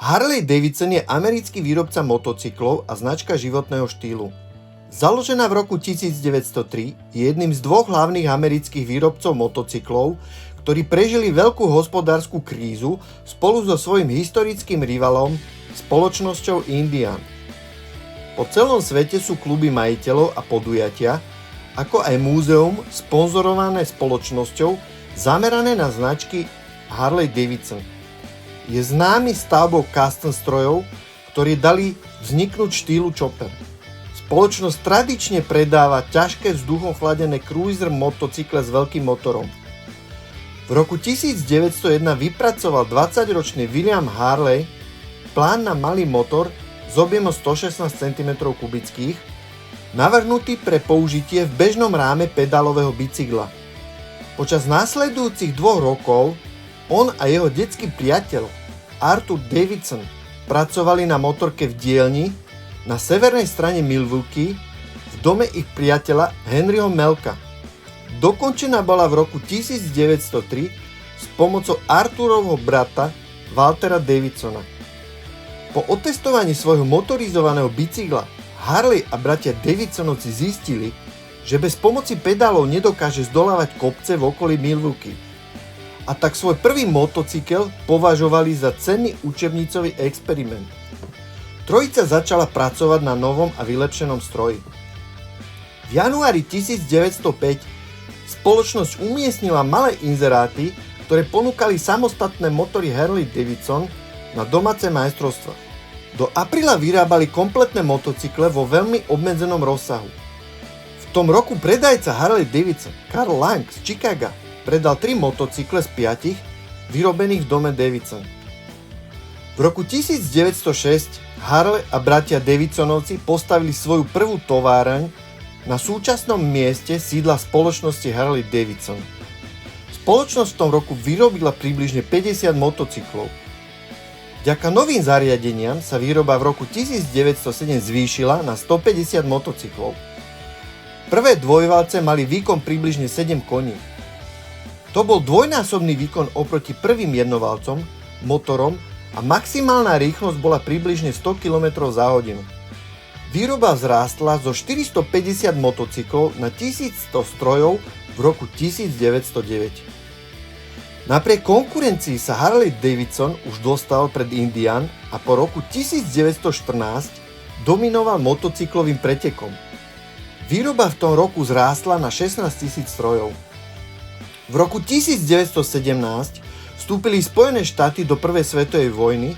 Harley Davidson je americký výrobca motocyklov a značka životného štýlu. Založená v roku 1903, je jedným z dvoch hlavných amerických výrobcov motocyklov, ktorí prežili veľkú hospodársku krízu spolu so svojím historickým rivalom, spoločnosťou Indian. Po celom svete sú kluby majiteľov a podujatia, ako aj múzeum sponzorované spoločnosťou zamerané na značky Harley Davidson. Je známy stavbou custom strojov, ktorí dali vzniknúť štýlu chopper. Spoločnosť tradične predáva ťažké vzduchom chladené cruiser motocykle s veľkým motorom. V roku 1901 vypracoval 20-ročný William Harley plán na malý motor s objemom 116 cm3, navrhnutý pre použitie v bežnom ráme pedálového bicykla. Počas následujúcich 2 rokov on a jeho detský priateľ Arthur Davidson pracovali na motorke v dielni na severnej strane Milwaukee v dome ich priateľa Henryho Melka. Dokončená bola v roku 1903 s pomocou Arthurovho brata Waltera Davidsona. Po otestovaní svojho motorizovaného bicykla Harley a bratia Davidsonovci zistili, že bez pomoci pedálov nedokáže zdolávať kopce v okolí Milwaukee. A tak svoj prvý motocykel považovali za cenný učebnicový experiment. Trojica začala pracovať na novom a vylepšenom stroji. V januári 1905 spoločnosť umiestnila malé inzeráty, ktoré ponúkali samostatné motory Harley Davidson na domáce majstrovstvá. Do apríla vyrábali kompletné motocykle vo veľmi obmedzenom rozsahu. V tom roku predajca Harley Davidson Carl Lang z Chicaga predal 3 motocykle z 5 vyrobených v dome Davidson. V roku 1906 Harley a bratia Davidsonovci postavili svoju prvú továreň na súčasnom mieste sídla spoločnosti Harley Davidson. Spoločnosť v tom roku vyrobila približne 50 motocyklov. Vďaka novým zariadeniam sa výroba v roku 1907 zvýšila na 150 motocyklov. Prvé dvojvalce mali výkon približne 7 koní. To bol dvojnásobný výkon oproti prvým jednovalcom, motorom a maximálna rýchlosť bola približne 100 km za hodinu. Výroba vzrástla zo 450 motocyklov na 1100 strojov v roku 1909. Napriek konkurencii sa Harley Davidson už dostal pred Indian a po roku 1914 dominoval motocyklovým pretekom. Výroba v tom roku zrástla na 16 000 strojov. V roku 1917 vstúpili Spojené štáty do prvej svetovej vojny